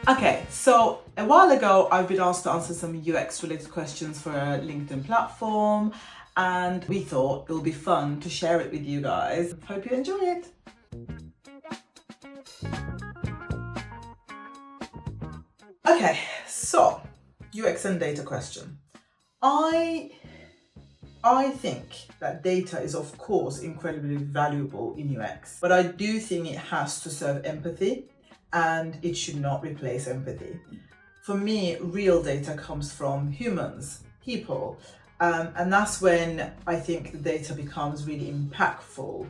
Okay, so a while ago, I've been asked to answer some UX related questions for a LinkedIn platform, and we thought it would be fun to share it with you guys. Hope you enjoy it. Okay, so UX and data question. I think that data is of course incredibly valuable in UX, but I do think it has to serve empathy and it should not replace empathy. For me, real data comes from humans, people, and that's when I think the data becomes really impactful.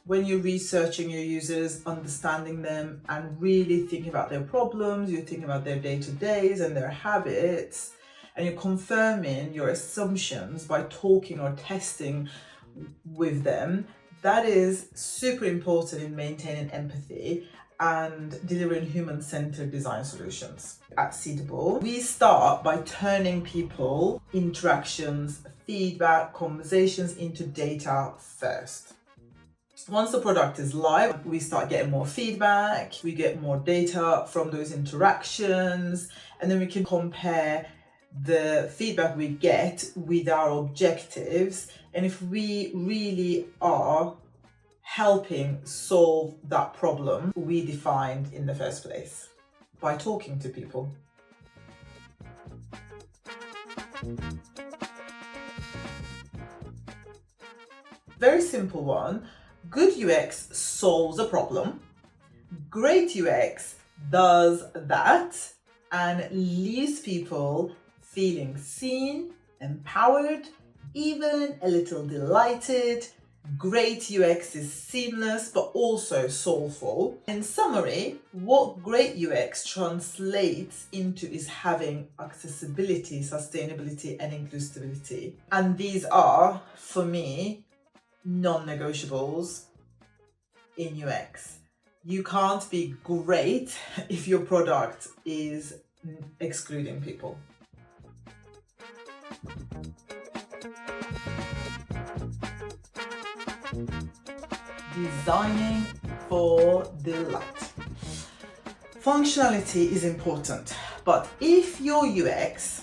When you're researching your users, understanding them, and really thinking about their problems, you're thinking about their day-to-days and their habits, and you're confirming your assumptions by talking or testing with them, that is super important in maintaining empathy and delivering human-centered design solutions. At Seedable, we start by turning people, interactions, feedback, conversations into data first. Once the product is live, we start getting more feedback, we get more data from those interactions, and then we can compare the feedback we get with our objectives, and if we really are helping solve that problem we defined in the first place by talking to people. Very simple one. Good UX solves a problem. Great UX does that and leaves people feeling seen, empowered, even a little delighted. Great UX is seamless but also soulful. In summary, what great UX translates into is having accessibility, sustainability, and inclusivity. And these are, for me, non-negotiables in UX. You can't be great if your product is excluding people. Designing for delight. Functionality is important, but if your UX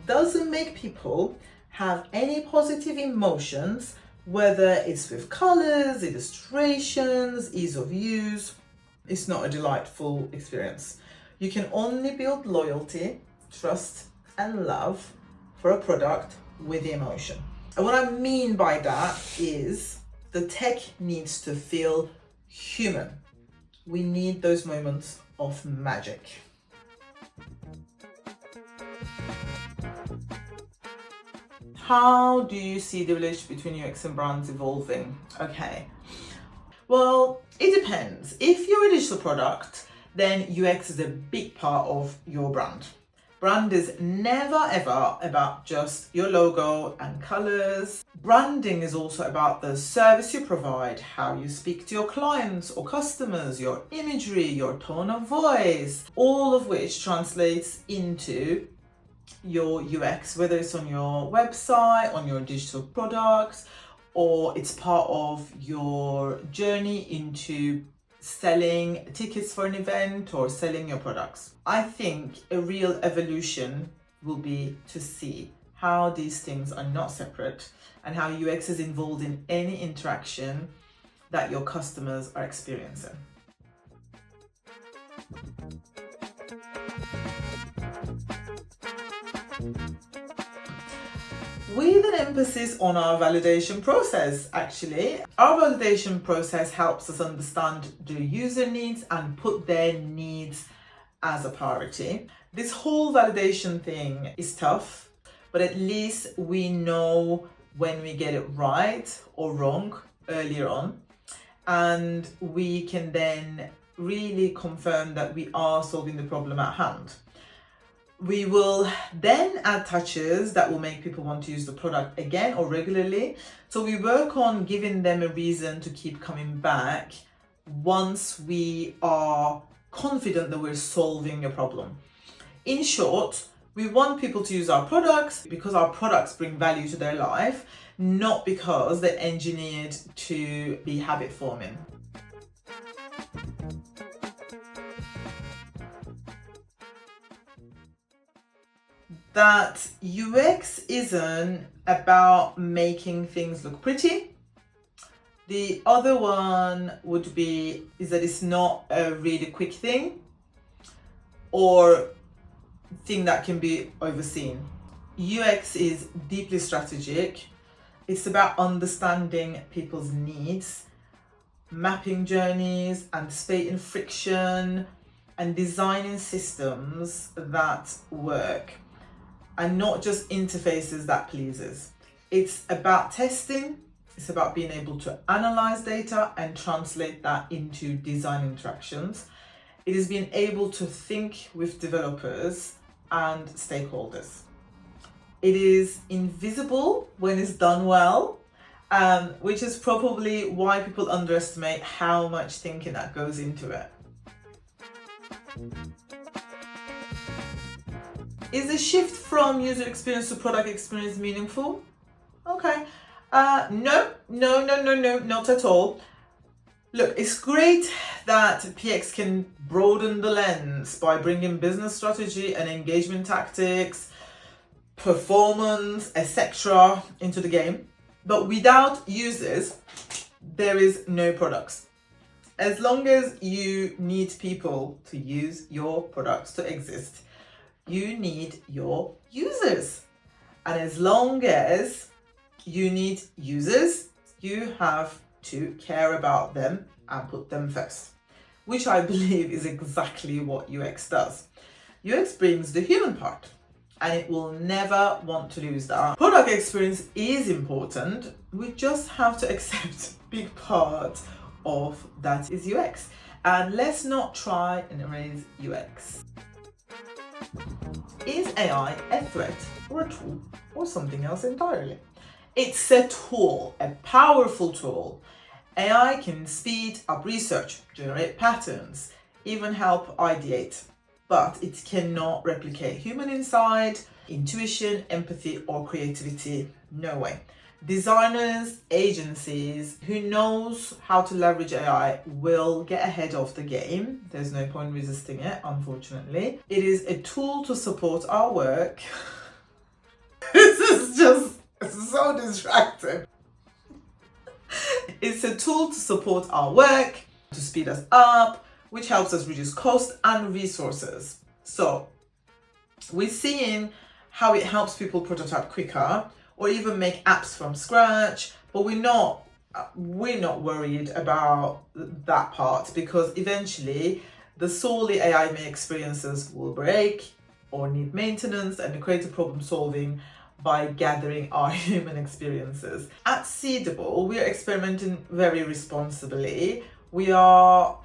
doesn't make people have any positive emotions, whether it's with colors, illustrations, ease of use, it's not a delightful experience. You can only build loyalty, trust, and love for a product with emotion. And what I mean by that is the tech needs to feel human. We need those moments of magic. How do you see the relationship between UX and brands evolving? Okay, well, it depends. If you're a digital product, then UX is a big part of your brand. Brand is never ever about just your logo and colors. Branding is also about the service you provide, how you speak to your clients or customers, your imagery, your tone of voice, all of which translates into your UX, whether it's on your website, on your digital products, or it's part of your journey into selling tickets for an event or selling your products. I think a real evolution will be to see how these things are not separate and how UX is involved in any interaction that your customers are experiencing. With an emphasis on our validation process, actually. Our validation process helps us understand the user needs and put their needs as a priority. This whole validation thing is tough, but at least we know when we get it right or wrong earlier on, and we can then really confirm that we are solving the problem at hand. We will then add touches that will make people want to use the product again or regularly. So we work on giving them a reason to keep coming back once we are confident that we're solving a problem. In short, we want people to use our products because our products bring value to their life, not because they're engineered to be habit forming. that UX isn't about making things look pretty. The other one would be is that it's not a really quick thing or thing that can be overseen. UX is deeply strategic. It's about understanding people's needs, mapping journeys, anticipating friction, and designing systems that work, and not just interfaces that pleases. It's about testing. It's about being able to analyze data and translate that into design interactions. It is being able to think with developers and stakeholders. It is invisible when it's done well, which is probably why people underestimate how much thinking that goes into it. Is the shift from user experience to product experience meaningful? Okay. No, not at all. Look, it's great that PX can broaden the lens by bringing business strategy and engagement tactics, performance, etc. into the game. But without users, there is no products. As long as you need people to use your products to exist, you need your users. And as long as you need users, you have to care about them and put them first, which I believe is exactly what UX does. UX brings the human part, and it will never want to lose that. Product experience is important. We just have to accept a big part of that is UX. And let's not try and erase UX. Is AI a threat or a tool or something else entirely? It's a tool, a powerful tool. AI can speed up research, generate patterns, even help ideate, but it cannot replicate human insight, intuition, empathy, or creativity. No way. Designers, agencies who knows how to leverage AI will get ahead of the game. There's no point resisting it, unfortunately. It is a tool to support our work. This is just so distracting. It's a tool to support our work, to speed us up, which helps us reduce cost and resources. So we're seeing how it helps people prototype quicker or even make apps from scratch, but we're not worried about that part, because eventually the solely AI made experiences will break or need maintenance, and the creative problem solving by gathering our human experiences. At Seedable, we are experimenting very responsibly. We are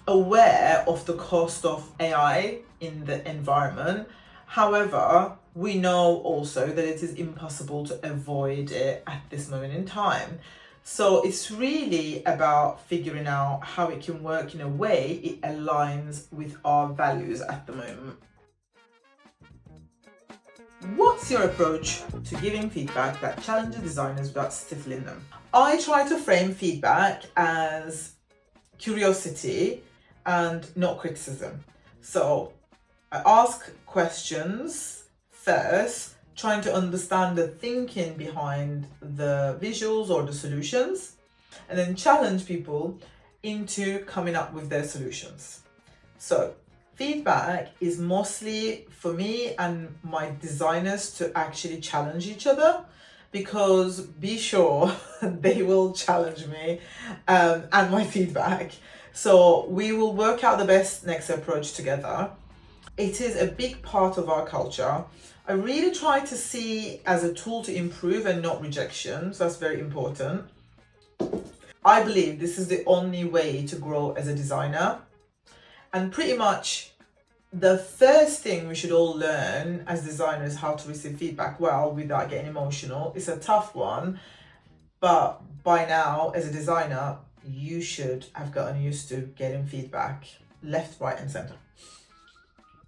aware of the cost of AI in the environment. However, we know also that it is impossible to avoid it at this moment in time. So it's really about figuring out how it can work in a way it aligns with our values at the moment. What's your approach to giving feedback that challenges designers without stifling them? I try to frame feedback as curiosity and not criticism. So I ask questions first, trying to understand the thinking behind the visuals or the solutions, and then challenge people into coming up with their solutions. So feedback is mostly for me and my designers to actually challenge each other, because be sure they will challenge me and my feedback. So we will work out the best next approach together. It is a big part of our culture. I really try to see as a tool to improve and not rejection. So that's very important. I believe this is the only way to grow as a designer. And pretty much the first thing we should all learn as designers, how to receive feedback well without getting emotional. It's a tough one, but by now as a designer, you should have gotten used to getting feedback left, right, and center.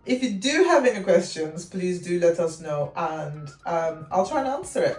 If you do have any questions, please do let us know, and I'll try and answer it.